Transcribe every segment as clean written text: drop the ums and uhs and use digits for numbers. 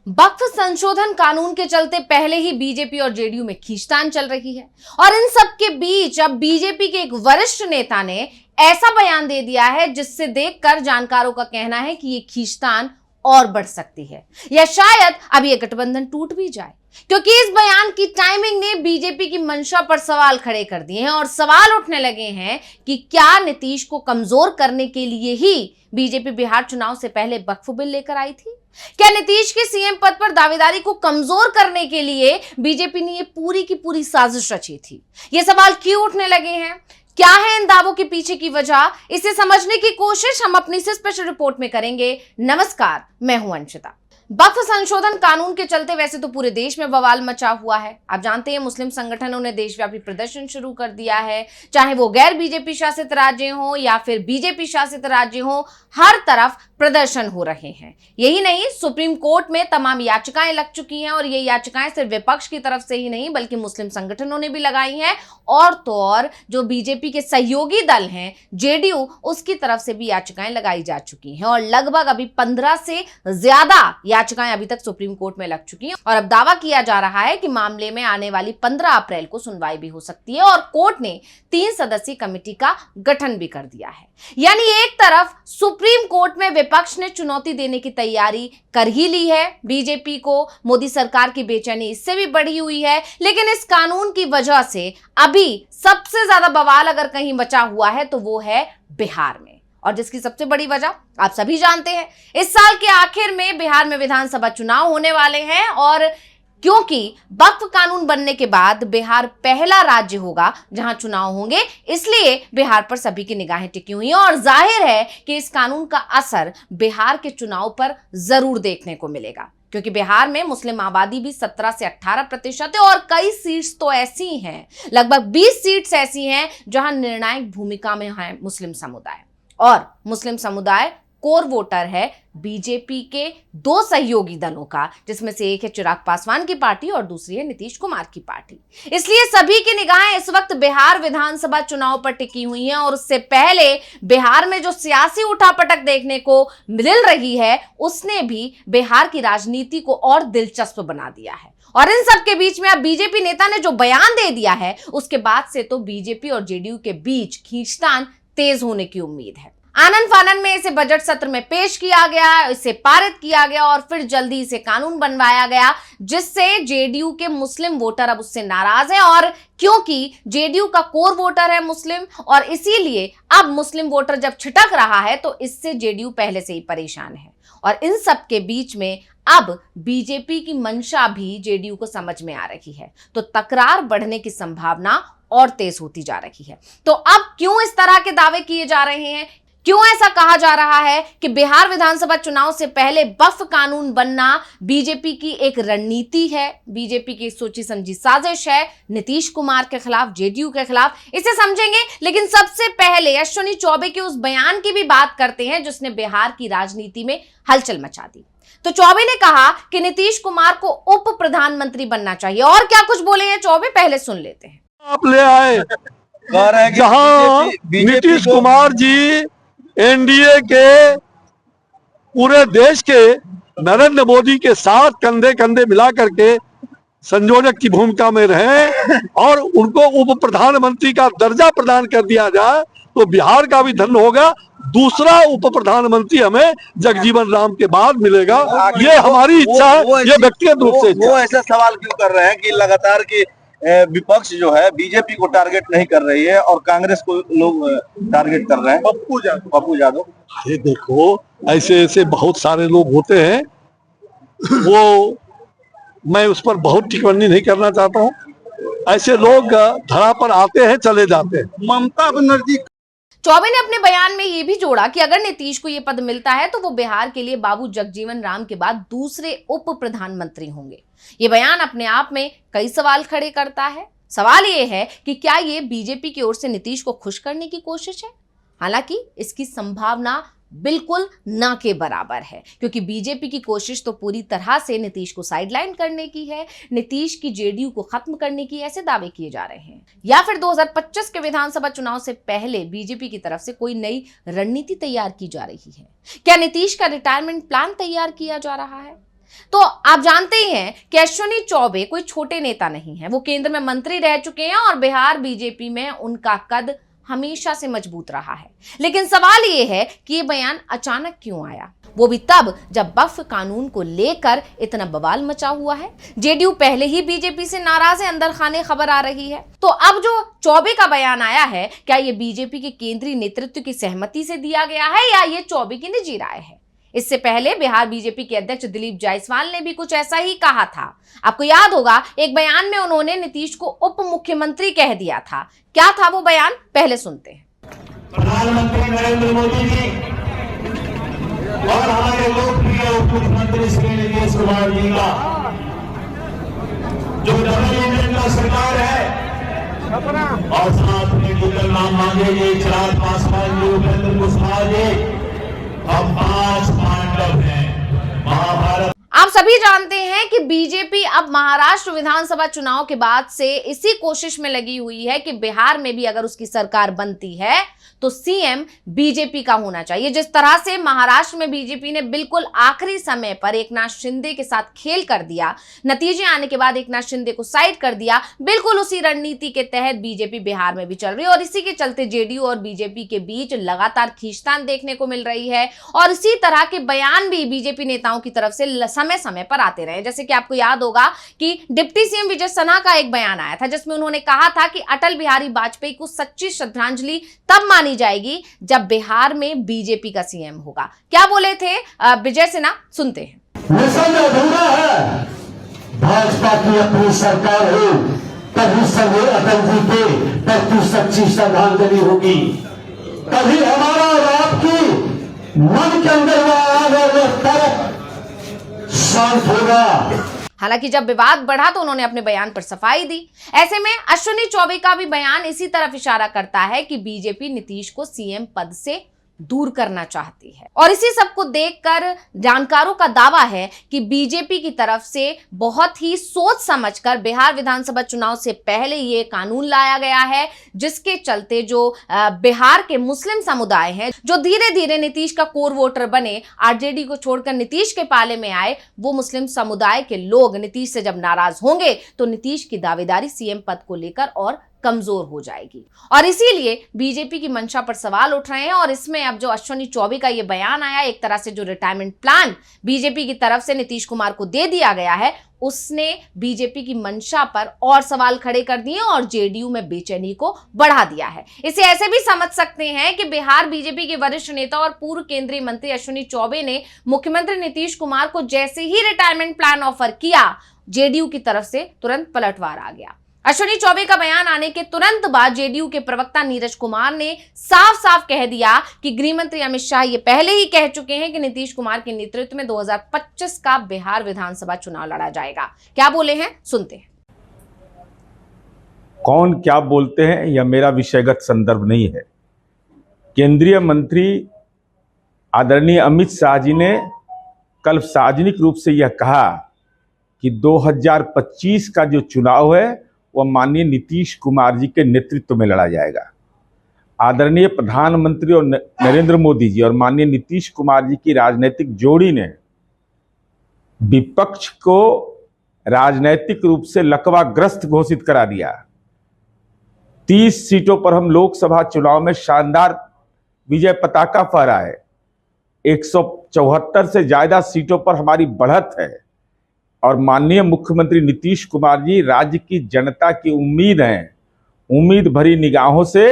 वक्फ संशोधन कानून के चलते पहले ही बीजेपी और जेडीयू में खींचतान चल रही है और इन सब के बीच अब बीजेपी के एक वरिष्ठ नेता ने ऐसा बयान दे दिया है जिससे देखकर जानकारों का कहना है कि ये खींचतान और बढ़ सकती है या शायद अब ये गठबंधन टूट भी जाए, क्योंकि इस बयान की टाइमिंग ने बीजेपी की मंशा पर सवाल खड़े कर दिए हैं और सवाल उठने लगे हैं कि क्या नीतीश को कमजोर करने के लिए ही बीजेपी बिहार चुनाव से पहले वक्फ बिल लेकर आई थी? क्या नीतीश के सीएम पद पर दावेदारी को कमजोर करने के लिए बीजेपी ने ये पूरी की पूरी साजिश रची थी? ये सवाल क्यों उठने लगे हैं? क्या है इन दावों के पीछे की वजह? इसे समझने की कोशिश हम अपनी इस स्पेशल रिपोर्ट में करेंगे। नमस्कार, मैं हूं अंशिता। वक्फ संशोधन कानून के चलते वैसे तो पूरे देश में बवाल मचा हुआ है। आप जानते हैं मुस्लिम संगठनों ने देशव्यापी प्रदर्शन शुरू कर दिया है, चाहे वो गैर बीजेपी शासित राज्य हो या फिर बीजेपी शासित राज्य हो, हर तरफ प्रदर्शन हो रहे हैं। यही नहीं, सुप्रीम कोर्ट में तमाम याचिकाएं लग चुकी हैं और ये याचिकाएं सिर्फ विपक्ष की तरफ से ही नहीं बल्कि मुस्लिम संगठनों ने भी लगाई हैं और तो और जो बीजेपी के सहयोगी दल हैं जेडीयू, उसकी तरफ से भी याचिकाएं लगाई जा चुकी हैं और लगभग अभी 15 से ज्यादा याचिकाएं अभी तक सुप्रीम कोर्ट में लग चुकी हैं और अब दावा किया जा रहा है कि मामले में आने वाली 15 अप्रैल को सुनवाई भी हो सकती है और कोर्ट ने 3 सदस्यीय कमेटी का गठन भी कर दिया है। यानी एक तरफ सुप्रीम कोर्ट में विपक्ष ने चुनौती देने की तैयारी कर ही ली है बीजेपी को, मोदी सरकार की बेचैनी इससे भी बढ़ी हुई है, लेकिन इस कानून की वजह से अभी सबसे ज्यादा बवाल अगर कहीं बचा हुआ है तो वो है बिहार में, और जिसकी सबसे बड़ी वजह आप सभी जानते हैं। इस साल के आखिर में बिहार में विधानसभा चुनाव होने वाले हैं और क्योंकि वक्फ कानून बनने के बाद बिहार पहला राज्य होगा जहां चुनाव होंगे, इसलिए बिहार पर सभी की निगाहें टिकी हुई हैं और जाहिर है कि इस कानून का असर बिहार के चुनाव पर जरूर देखने को मिलेगा, क्योंकि बिहार में मुस्लिम आबादी भी 17 से 18% है और कई सीट्स तो ऐसी हैं, लगभग 20 सीट्स ऐसी हैं जहां निर्णायक भूमिका में है मुस्लिम समुदाय। और मुस्लिम समुदाय कोर वोटर है बीजेपी के 2 सहयोगी दलों का, जिसमें से एक है चिराग पासवान की पार्टी और दूसरी है नीतीश कुमार की पार्टी। इसलिए सभी की निगाहें इस वक्त बिहार विधानसभा चुनाव पर टिकी हुई हैं और उससे पहले बिहार में जो सियासी उठापटक देखने को मिल रही है उसने भी बिहार की राजनीति को और दिलचस्प बना दिया है। और इन सब के बीच में अब बीजेपी नेता ने जो बयान दे दिया है उसके बाद से तो बीजेपी और जेडीयू के बीच खींचतान तेज होने की उम्मीद है। आनन फानन में इसे बजट सत्र में पेश किया गया, इसे पारित किया गया और फिर जल्दी इसे कानून बनवाया गया, जिससे जेडीयू के मुस्लिम वोटर अब उससे नाराज हैं। और क्योंकि जेडीयू का कोर वोटर है मुस्लिम और इसीलिए अब मुस्लिम वोटर जब छिटक रहा है तो इससे जेडीयू पहले से ही परेशान है। और इन सब के बीच में अब बीजेपी की मंशा भी जेडीयू को समझ में आ रही है, तो तकरार बढ़ने की संभावना और तेज होती जा रही है। तो अब क्यों इस तरह के दावे किए जा रहे हैं? क्यों ऐसा कहा जा रहा है कि बिहार विधानसभा चुनाव से पहले वक्फ कानून बनना बीजेपी की एक रणनीति है, बीजेपी की सोची समझी साजिश है नीतीश कुमार के खिलाफ, जेडीयू के खिलाफ? इसे समझेंगे, लेकिन सबसे पहले अश्विनी चौबे के उस बयान की भी बात करते हैं जिसने बिहार की राजनीति में हलचल मचा दी। तो चौबे ने कहा कि नीतीश कुमार को उप प्रधानमंत्री बनना चाहिए। और क्या कुछ बोले हैं चौबे, पहले सुन लेते हैं। आप ले आए जहां नीतीश कुमार जी एनडीए के पूरे देश के नरेंद्र मोदी के साथ कंधे कंधे मिला करके संयोजक की भूमिका में रहे और उनको उप प्रधानमंत्री का दर्जा प्रदान कर दिया जाए तो बिहार का भी धन होगा। दूसरा उप प्रधानमंत्री हमें जगजीवन राम के बाद मिलेगा, ये हमारी इच्छा है, ये व्यक्तिगत रूप से। वो ऐसा सवाल क्यों कर रहे हैं कि लगातार की विपक्ष जो है बीजेपी को टारगेट नहीं कर रही है और कांग्रेस को लोग टारगेट कर रहे हैं? पप्पू यादव। अरे देखो, ऐसे ऐसे बहुत सारे लोग होते हैं, वो मैं उस पर बहुत टिप्पणी नहीं करना चाहता हूँ। ऐसे लोग धरा पर आते हैं, चले जाते हैं। ममता बनर्जी। चौबे ने अपने बयान में यह भी जोड़ा कि अगर नीतीश को यह पद मिलता है तो वो बिहार के लिए बाबू जगजीवन राम के बाद दूसरे उप प्रधानमंत्री होंगे। ये बयान अपने आप में कई सवाल खड़े करता है। सवाल ये है कि क्या ये बीजेपी की ओर से नीतीश को खुश करने की कोशिश है? हालांकि इसकी संभावना बिल्कुल ना के बराबर है, क्योंकि बीजेपी की कोशिश तो पूरी तरह से नीतीश को साइडलाइन करने की है, नीतीश की जेडीयू को खत्म करने की, ऐसे दावे किए जा रहे हैं। या फिर 2025 के विधानसभा चुनाव से पहले बीजेपी की तरफ से कोई नई रणनीति तैयार की जा रही है? क्या नीतीश का रिटायरमेंट प्लान तैयार किया जा रहा है? तो आप जानते ही हैं कि अश्विनी चौबे कोई छोटे नेता नहीं है। वो केंद्र में मंत्री रह चुके हैं और बिहार बीजेपी में उनका कद हमेशा से मजबूत रहा है। लेकिन सवाल ये है कि ये बयान अचानक क्यों आया, वो भी तब जब वक्फ कानून को लेकर इतना बवाल मचा हुआ है। जेडीयू पहले ही बीजेपी से नाराज है, अंदर खाने खबर आ रही है। तो अब जो चौबे का बयान आया है, क्या ये बीजेपी के केंद्रीय नेतृत्व की सहमति से दिया गया है या ये चौबे की निजी राय है? इससे पहले बिहार बीजेपी के अध्यक्ष दिलीप जायसवाल ने भी कुछ ऐसा ही कहा था। आपको याद होगा, एक बयान में उन्होंने नीतीश को उप मुख्यमंत्री कह दिया था। क्या था वो बयान, पहले सुनते हैं। प्रधानमंत्री नरेंद्र मोदी जी और हमारे लोकप्रिय उप मुख्यमंत्री श्री नीतीश कुमार जी का जो डबल इंजन का सरकार है और साथ में जितने नाम मांगे ये चिराग पासवान जी, उपेंद्र कुशवाहा जी, हम 5 पांडव हैं। महाभारत आप सभी जानते हैं कि बीजेपी अब महाराष्ट्र विधानसभा चुनाव के बाद से इसी कोशिश में लगी हुई है कि बिहार में भी अगर उसकी सरकार बनती है तो सीएम बीजेपी का होना चाहिए। जिस तरह से महाराष्ट्र में बीजेपी ने बिल्कुल आखिरी समय पर एकनाथ शिंदे के साथ खेल कर दिया, नतीजे आने के बाद एकनाथ शिंदे को साइड कर दिया, बिल्कुल उसी रणनीति के तहत बीजेपी बिहार में भी चल रही है। और इसी के चलते जेडीयू और बीजेपी के बीच लगातार खींचतान देखने को मिल रही है और इसी तरह के बयान भी बीजेपी नेताओं की तरफ से समय समय पर आते रहे। जैसे कि आपको याद होगा कि डिप्टी सीएम विजय सिन्हा का एक बयान आया था जिसमें उन्होंने कहा था कि अटल बिहारी वाजपेयी को सच्ची श्रद्धांजलि तब मानी जाएगी जब बिहार में बीजेपी का सीएम होगा। क्या बोले थे विजय सिन्हा, सुनते हैं। मिशन अधूरा है, भाजपा की अपनी सरकार हो तभी संजय अटल जी के प्रति सच्ची श्रद्धांजलि होगी, तभी हमारा और आपकी मन के अंदर शांत होगा। हालांकि जब विवाद बढ़ा तो उन्होंने अपने बयान पर सफाई दी। ऐसे में अश्विनी चौबे का भी बयान इसी तरफ इशारा करता है कि बीजेपी नीतीश को सीएम पद से दूर करना चाहती है। और इसी सब को देखकर जानकारों का दावा है कि बीजेपी की तरफ से बहुत ही सोच समझकर बिहार विधानसभा चुनाव से पहले ये कानून लाया गया है, जिसके चलते जो बिहार के मुस्लिम समुदाय हैं, जो धीरे धीरे नीतीश का कोर वोटर बने, आरजेडी को छोड़कर नीतीश के पाले में आए, वो मुस्लिम समुदाय के लोग नीतीश से जब नाराज होंगे तो नीतीश की दावेदारी सीएम पद को लेकर और कमजोर हो जाएगी। और इसीलिए बीजेपी की मंशा पर सवाल उठ रहे हैं। और इसमें अब जो अश्विनी चौबे का ये बयान आया, एक तरह से जो रिटायरमेंट प्लान बीजेपी की तरफ से नीतीश कुमार को दे दिया गया है, उसने बीजेपी की मंशा पर और सवाल खड़े कर दिए और जेडीयू में बेचैनी को बढ़ा दिया है। इसे ऐसे भी समझ सकते हैं कि बिहार बीजेपी के वरिष्ठ नेता और पूर्व केंद्रीय मंत्री अश्विनी चौबे ने मुख्यमंत्री नीतीश कुमार को जैसे ही रिटायरमेंट प्लान ऑफर किया, जेडीयू की तरफ से तुरंत पलटवार आ गया। अश्विनी चौबे का बयान आने के तुरंत बाद जेडीयू के प्रवक्ता नीरज कुमार ने साफ साफ कह दिया कि गृह मंत्री अमित शाह ये पहले ही कह चुके हैं कि नीतीश कुमार के नेतृत्व में 2025 का बिहार विधानसभा चुनाव लड़ा जाएगा। क्या बोले हैं, सुनते हैं। कौन क्या बोलते हैं यह मेरा विषयगत संदर्भ नहीं है। केंद्रीय मंत्री आदरणीय अमित शाह जी ने कल सार्वजनिक रूप से यह कहा कि 2025 का जो चुनाव है वह माननीय नीतीश कुमार जी के नेतृत्व में लड़ा जाएगा। आदरणीय प्रधानमंत्री और नरेंद्र मोदी जी और माननीय नीतीश कुमार जी की राजनीतिक जोड़ी ने विपक्ष को राजनीतिक रूप से लकवाग्रस्त घोषित करा दिया। 30 सीटों पर हम लोकसभा चुनाव में शानदार विजय पताका फहराए। 174 से ज्यादा सीटों पर हमारी बढ़त है और माननीय मुख्यमंत्री नीतीश कुमार जी राज्य की जनता की उम्मीद है। उम्मीद भरी निगाहों से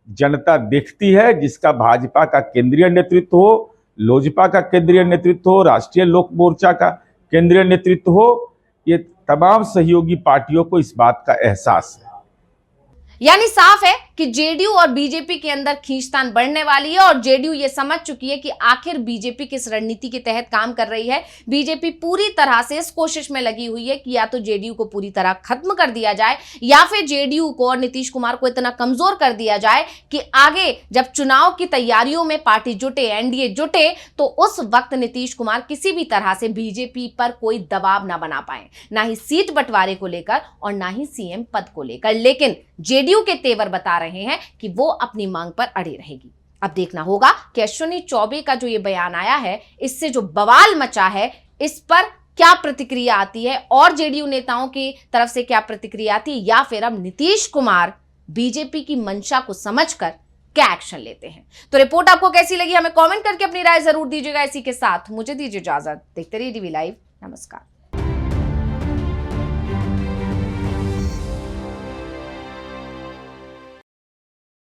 जनता देखती है, जिसका भाजपा का केंद्रीय नेतृत्व हो, लोजपा का केंद्रीय नेतृत्व हो, राष्ट्रीय लोक मोर्चा का केंद्रीय नेतृत्व हो, ये तमाम सहयोगी पार्टियों को इस बात का एहसास है। यानी साफ है कि जेडीयू और बीजेपी के अंदर खींचतान बढ़ने वाली है और जेडीयू ये समझ चुकी है कि आखिर बीजेपी किस रणनीति के तहत काम कर रही है। बीजेपी पूरी तरह से इस कोशिश में लगी हुई है कि या तो जेडीयू को पूरी तरह खत्म कर दिया जाए या फिर जेडीयू को और नीतीश कुमार को इतना कमजोर कर दिया जाए कि आगे जब चुनाव की तैयारियों में पार्टी जुटे, एनडीए जुटे, तो उस वक्त नीतीश कुमार किसी भी तरह से बीजेपी पर कोई दबाव ना बना पाए, ना ही सीट बंटवारे को लेकर और ना ही सीएम पद को लेकर। लेकिन जेडीयू के तेवर बता रहे हैं कि वो अपनी मांग पर अड़ी रहेगी। अब देखना होगा कि अश्विनी चौबे का जो ये बयान आया है, इससे जो बवाल मचा है, इस पर क्या प्रतिक्रिया आती है और जेडीयू नेताओं की तरफ से क्या प्रतिक्रिया आती है, या फिर अब नीतीश कुमार बीजेपी की मंशा को समझकर क्या एक्शन लेते हैं। तो रिपोर्ट आपको कैसी लगी हमें कमेंट करके अपनी राय जरूर दीजिएगा। इसी के साथ मुझे दीजिए इजाजत। देखते रहिए DV लाइव। नमस्कार।